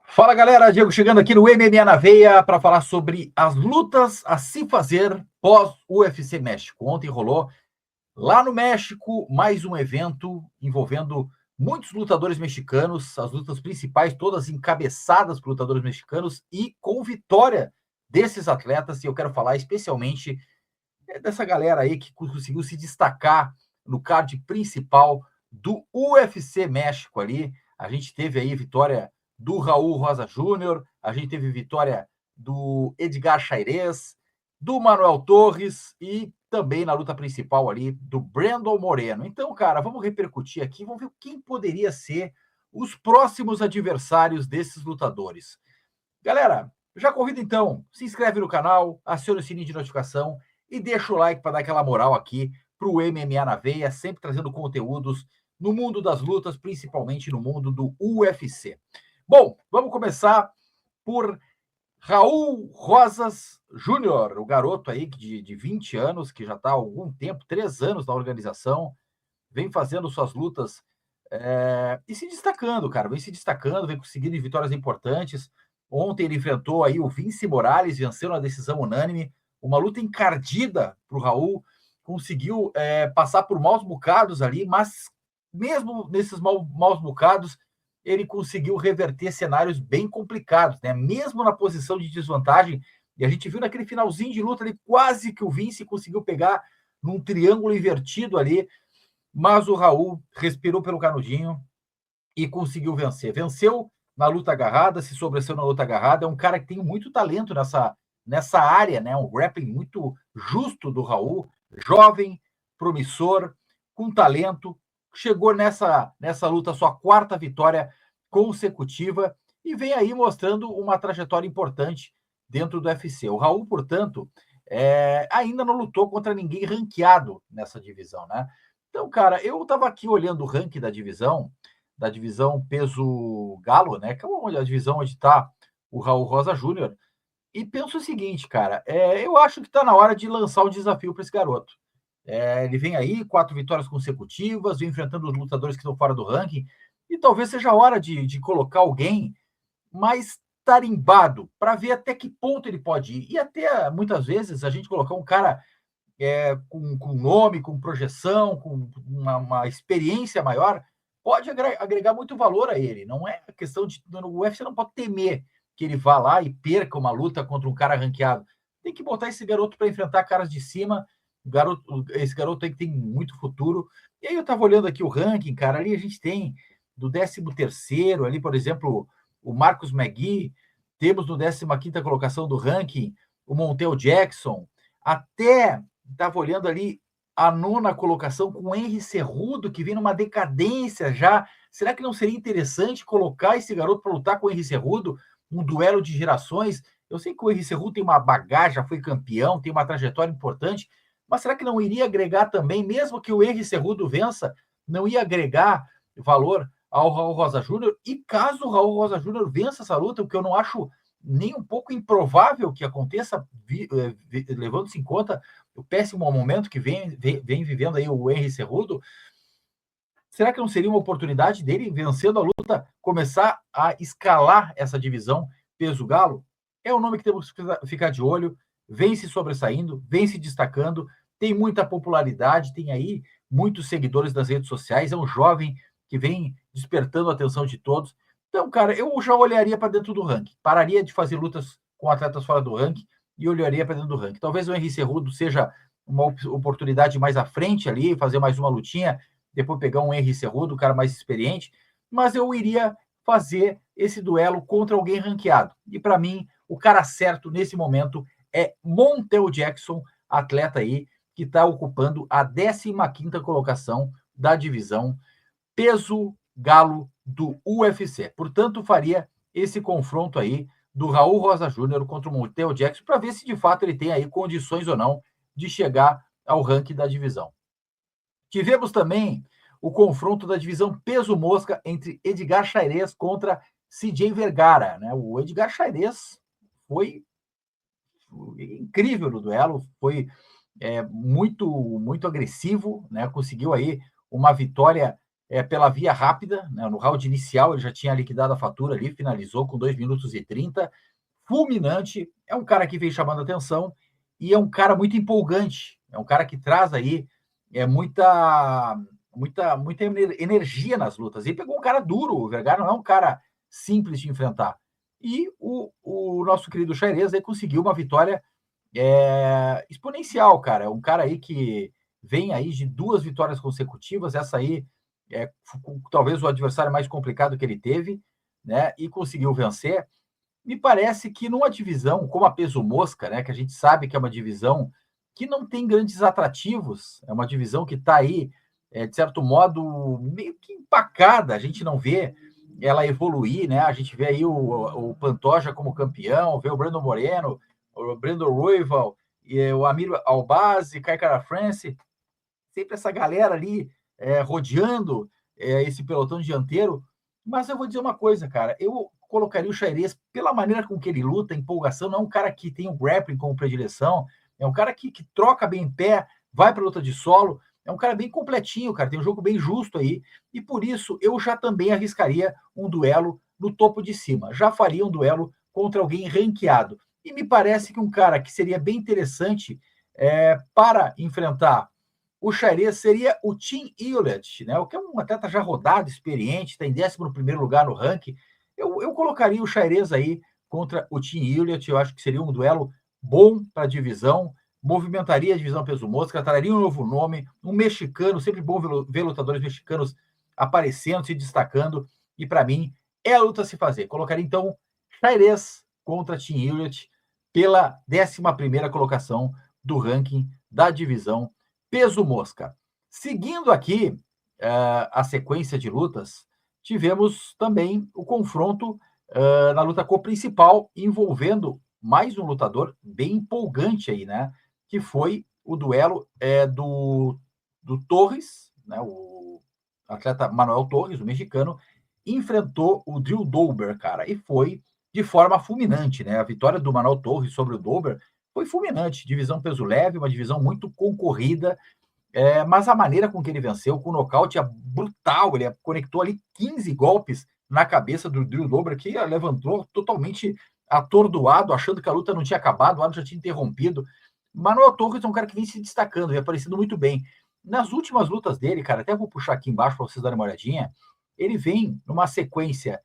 Fala galera, Diego chegando aqui no MMA na Veia para falar sobre as lutas a se fazer pós-UFC México. Ontem rolou lá no México mais um evento envolvendo muitos lutadores mexicanos, as lutas principais todas encabeçadas por lutadores mexicanos e com vitória desses atletas. E eu quero falar especialmente dessa galera aí que conseguiu se destacar no card principal do UFC México ali. A gente teve aí vitória do Raul Rosa Júnior, a gente teve vitória do Edgar Chairez, do Manuel Torres e também na luta principal ali do Brandon Moreno. Então, cara, vamos repercutir aqui, vamos ver quem poderia ser os próximos adversários desses lutadores. Galera, já convido então, se inscreve no canal, aciona o sininho de notificação e deixa o like para dar aquela moral aqui para o MMA na Veia, sempre trazendo conteúdos no mundo das lutas, principalmente no mundo do UFC. Bom, vamos começar por Raul Rosas Júnior, o garoto aí de 20 anos, que já está há algum tempo, 3 anos na organização, vem fazendo suas lutas e se destacando, cara, vem se destacando, vem conseguindo vitórias importantes. Ontem ele enfrentou aí o Vince Morales, venceu na decisão unânime, uma luta encardida para o Raul, conseguiu passar por maus bocados ali, mas mesmo nesses maus bocados, ele conseguiu reverter cenários bem complicados, né? Mesmo na posição de desvantagem, e a gente viu naquele finalzinho de luta ali, quase que o Vince conseguiu pegar num triângulo invertido ali, mas o Raul respirou pelo canudinho e conseguiu vencer. Venceu na luta agarrada, se sobressaiu na luta agarrada. É um cara que tem muito talento nessa área, né? Um grappling muito justo do Raul, jovem, promissor, com talento. Chegou nessa luta, sua quarta vitória consecutiva e vem aí mostrando uma trajetória importante dentro do UFC. O Raul, portanto, ainda não lutou contra ninguém ranqueado nessa divisão, né? Então, cara, eu estava aqui olhando o ranking da divisão peso galo, né? Que é a divisão onde está o Raul Rosa Júnior. E penso o seguinte, cara, eu acho que está na hora de lançar o desafio para esse garoto. Ele vem aí, 4 vitórias consecutivas, vem enfrentando os lutadores que estão fora do ranking, e talvez seja a hora de colocar alguém mais tarimbado para ver até que ponto ele pode ir. E até, muitas vezes, a gente colocar um cara com nome, com projeção, com uma experiência maior, pode agregar muito valor a ele. Não é questão de. No UFC não pode temer que ele vá lá e perca uma luta contra um cara ranqueado. Tem que botar esse garoto para enfrentar caras de cima. Esse garoto aí que tem muito futuro. E aí eu estava olhando aqui o ranking, cara, ali a gente tem do 13º, ali, por exemplo, o Marcos Magui, temos no 15ª colocação do ranking o Montel Jackson, até estava olhando ali a 9ª colocação com o Henry Cejudo, que vem numa decadência já. Será que não seria interessante colocar esse garoto para lutar com o Henry Cejudo? Um duelo de gerações. Eu sei que o Henry Cejudo tem uma bagagem, já foi campeão, tem uma trajetória importante, mas será que não iria agregar também, mesmo que o Henry Cejudo vença, não ia agregar valor ao Raul Rosa Júnior? E caso o Raul Rosa Júnior vença essa luta, o que eu não acho nem um pouco improvável que aconteça, levando-se em conta o péssimo momento que vem vivendo aí o Henry Cejudo, será que não seria uma oportunidade dele, vencendo a luta, começar a escalar essa divisão peso-galo? É o nome que temos que ficar de olho, vem se sobressaindo, vem se destacando, tem muita popularidade, tem aí muitos seguidores das redes sociais, é um jovem que vem despertando a atenção de todos. Então, cara, eu já olharia para dentro do ranking, pararia de fazer lutas com atletas fora do ranking e olharia para dentro do ranking. Talvez o Henry Cejudo seja uma oportunidade mais à frente ali, fazer mais uma lutinha, depois pegar um Henry Cejudo, um cara mais experiente, mas eu iria fazer esse duelo contra alguém ranqueado. E para mim, o cara certo nesse momento é Montel Jackson, atleta aí que está ocupando a 15ª colocação da divisão peso galo do UFC. Portanto, faria esse confronto aí do Raul Rosa Júnior contra o Montel Jackson para ver se de fato ele tem aí condições ou não de chegar ao ranking da divisão. Tivemos também o confronto da divisão peso mosca entre Edgar Chairez contra CJ Vergara, né? O Edgar Chairez foi incrível no duelo, foi muito agressivo, né? Conseguiu aí uma vitória pela via rápida, né? No round inicial ele já tinha liquidado a fatura ali, finalizou com 2 minutos e 30, fulminante, é um cara que vem chamando atenção e é um cara muito empolgante, é um cara que traz aí muita energia nas lutas. E pegou um cara duro, o Vergara não é um cara simples de enfrentar. E o nosso querido Chairez aí conseguiu uma vitória exponencial, cara. É um cara aí que vem aí de 2 vitórias consecutivas, essa aí talvez o adversário mais complicado que ele teve, né? E conseguiu vencer. Me parece que numa divisão como a peso mosca, né, que a gente sabe que é uma divisão que não tem grandes atrativos, é uma divisão que está aí, de certo modo, meio que empacada, a gente não vê ela evoluir, né? A gente vê aí o Pantoja como campeão, vê o Brandon Moreno, o Brandon Royval, e o Amir Albazi, Kai Kara France, sempre essa galera ali rodeando esse pelotão dianteiro. Mas eu vou dizer uma coisa, cara, eu colocaria o Chairez pela maneira com que ele luta, empolgação, não é um cara que tem o grappling como predileção, é um cara que troca bem em pé, vai para luta de solo, é um cara bem completinho, cara, tem um jogo bem justo aí, e por isso eu já também arriscaria um duelo no topo de cima, já faria um duelo contra alguém ranqueado. E me parece que um cara que seria bem interessante para enfrentar o Chairez seria o Tim Hewlett, né? O que é um atleta já rodado, experiente, está em 11º lugar no ranking. Eu colocaria o Chairez aí contra o Tim Hewlett, eu acho que seria um duelo bom para a divisão, movimentaria a divisão peso mosca, traria um novo nome, um mexicano, sempre bom ver lutadores mexicanos aparecendo, se destacando, e para mim é a luta a se fazer. Colocaria então Chairez contra Tim Hewlett pela 11ª colocação do ranking da divisão peso mosca. Seguindo aqui a sequência de lutas, tivemos também o confronto na luta co-principal, envolvendo mais um lutador bem empolgante aí, né? Que foi o duelo do Torres, né? O atleta Manuel Torres, o mexicano, enfrentou o Drew Dober, cara, e foi de forma fulminante, né? A vitória do Manuel Torres sobre o Dober foi fulminante. Divisão peso leve, uma divisão muito concorrida, mas a maneira com que ele venceu, com o nocaute brutal, ele conectou ali 15 golpes na cabeça do Drew Dober, que levantou totalmente atordoado, achando que a luta não tinha acabado, o árbitro já tinha interrompido. Manuel Torres é um cara que vem se destacando, vem aparecendo muito bem. Nas últimas lutas dele, cara, até vou puxar aqui embaixo para vocês darem uma olhadinha, ele vem numa sequência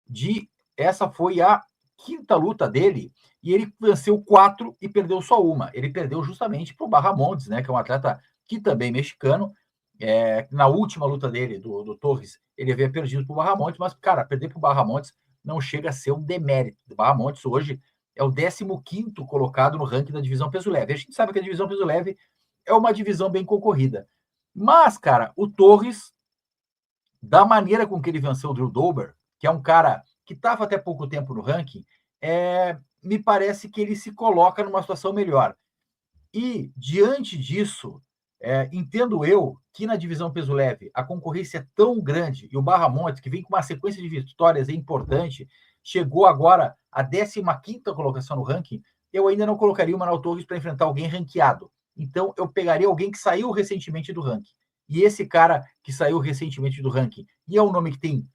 de... Essa foi a 5ª luta dele, e ele venceu 4 e perdeu só uma. Ele perdeu justamente para o Barramontes, né, que é um atleta que também é mexicano. Na última luta dele, do Torres, ele havia perdido para o Barramontes, mas, cara, perder para o Barramontes não chega a ser um demérito. O Barramontes hoje é o 15º colocado no ranking da divisão peso leve. A gente sabe que a divisão peso leve é uma divisão bem concorrida. Mas, cara, o Torres, da maneira com que ele venceu o Drew Dober, que é um cara que estava até pouco tempo no ranking, me parece que ele se coloca numa situação melhor. E, diante disso, entendo eu que na divisão peso leve a concorrência é tão grande e o Barramontes, que vem com uma sequência de vitórias importante, chegou agora à 15ª colocação no ranking, eu ainda não colocaria o Manuel Torres para enfrentar alguém ranqueado. Então, eu pegaria alguém que saiu recentemente do ranking. E esse cara que saiu recentemente do ranking, e é um nome que tem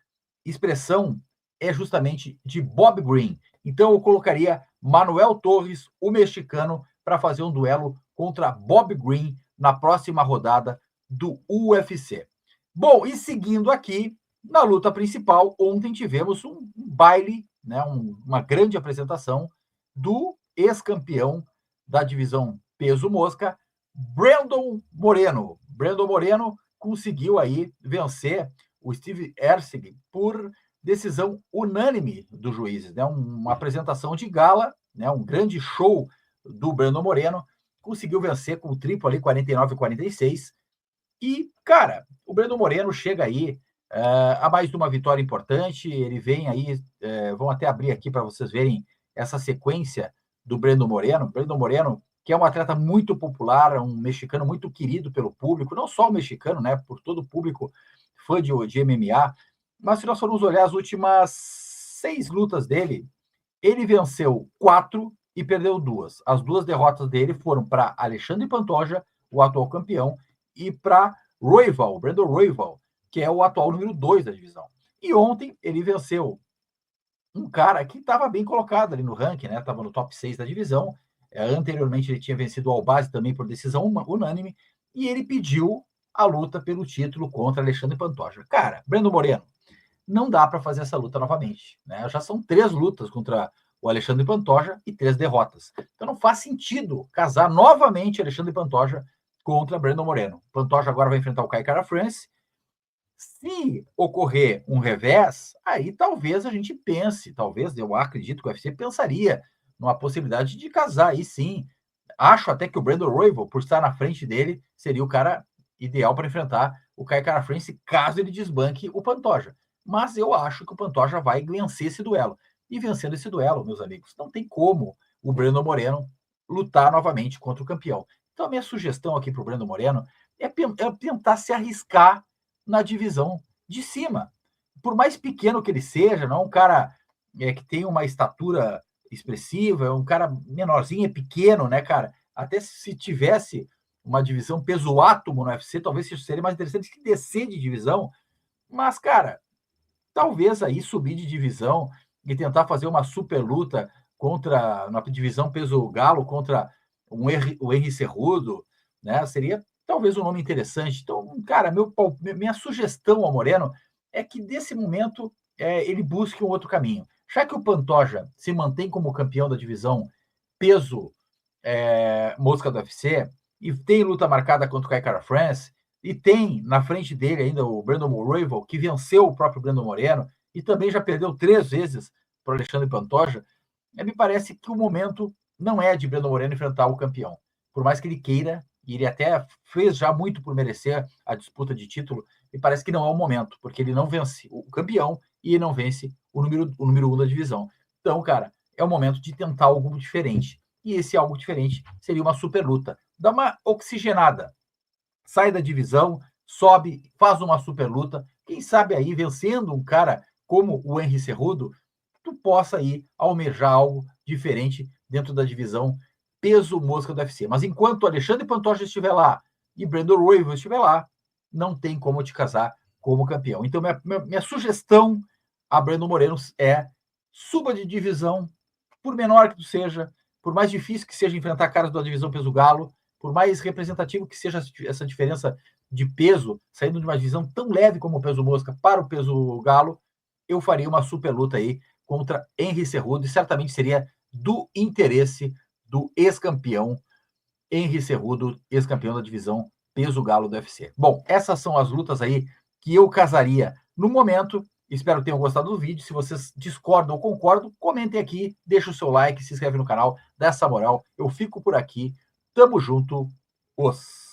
expressão, é justamente de Bob Green. Então, eu colocaria Manuel Torres, o mexicano, para fazer um duelo contra Bob Green na próxima rodada do UFC. Bom, e seguindo aqui, na luta principal, ontem tivemos um baile, né, uma grande apresentação do ex-campeão da divisão peso mosca, Brandon Moreno. Brandon Moreno conseguiu aí vencer o Steve Erceg por decisão unânime dos juízes, né? Uma apresentação de gala, né? Um grande show do Brandon Moreno, conseguiu vencer com o triplo ali, 49-46. E, cara, o Brandon Moreno chega aí a mais de uma vitória importante. Ele vem aí, vão até abrir aqui para vocês verem essa sequência do Brandon Moreno. Brandon Moreno, que é um atleta muito popular, um mexicano muito querido pelo público, não só o mexicano, né, por todo o público fã de MMA. Mas se nós formos olhar as últimas 6 lutas dele, ele venceu 4 e perdeu 2. As 2 derrotas dele foram para Alexandre Pantoja, o atual campeão, e para Royval, Brandon Royval, que é o atual número 2 da divisão. E ontem ele venceu um cara que estava bem colocado ali no ranking, né? Estava no top 6 da divisão. Anteriormente ele tinha vencido o Albazi também por decisão unânime, e ele pediu a luta pelo título contra Alexandre Pantoja. Cara, Brandon Moreno, não dá para fazer essa luta novamente, né? Já são 3 lutas contra o Alexandre Pantoja e 3 derrotas. Então não faz sentido casar novamente Alexandre Pantoja contra Brandon Moreno. Pantoja agora vai enfrentar o Kai Kara France. Se ocorrer um revés, aí talvez a gente pense, talvez eu acredito que o UFC pensaria numa possibilidade de casar, aí sim. Acho até que o Brandon Royval, por estar na frente dele, seria o cara ideal para enfrentar o Kai Kara France caso ele desbanque o Pantoja. Mas eu acho que o Pantoja vai vencer esse duelo. E vencendo esse duelo, meus amigos, não tem como o Brandon Moreno lutar novamente contra o campeão. Então a minha sugestão aqui para o Brandon Moreno é tentar se arriscar na divisão de cima. Por mais pequeno que ele seja, não é um cara que tem uma estatura expressiva, é um cara menorzinho, é pequeno, né, cara? Até se tivesse uma divisão peso átomo no UFC, talvez seria mais interessante que descer de divisão. Mas, cara, talvez aí subir de divisão e tentar fazer uma super luta contra, na divisão peso galo, contra o Henry Cejudo, né? Seria talvez um nome interessante. Então, cara, minha sugestão ao Moreno é que, desse momento, ele busque um outro caminho. Já que o Pantoja se mantém como campeão da divisão peso mosca do UFC, e tem luta marcada contra o Kai Kara France, e tem na frente dele ainda o Brandon Royval, que venceu o próprio Brandon Moreno, e também já perdeu 3 vezes para o Alexandre Pantoja, me parece que o momento não é de Brandon Moreno enfrentar o campeão. Por mais que ele queira, e ele até fez já muito por merecer a disputa de título, me parece que não é o momento, porque ele não vence o campeão e não vence o número 1 da divisão. Então, cara, é o momento de tentar algo diferente. E esse algo diferente seria uma super luta. Dá uma oxigenada. Sai da divisão, sobe, faz uma super luta. Quem sabe aí, vencendo um cara como o Henry Cejudo, tu possa aí almejar algo diferente dentro da divisão peso mosca do UFC. Mas enquanto Alexandre Pantoja estiver lá e Brandon Royval estiver lá, não tem como te casar como campeão. Então, minha sugestão a Brandon Moreno é: suba de divisão, por menor que tu seja, por mais difícil que seja enfrentar caras da divisão peso galo, por mais representativo que seja essa diferença de peso, saindo de uma divisão tão leve como o peso mosca para o peso galo, eu faria uma super luta aí contra Henry Cejudo, e certamente seria do interesse do ex-campeão Henry Cejudo, ex-campeão da divisão peso galo do UFC. Bom, essas são as lutas aí que eu casaria no momento. Espero que tenham gostado do vídeo. Se vocês discordam ou concordam, comentem aqui, deixa o seu like, se inscreve no canal, dá essa moral. Eu fico por aqui. Tamo junto. Os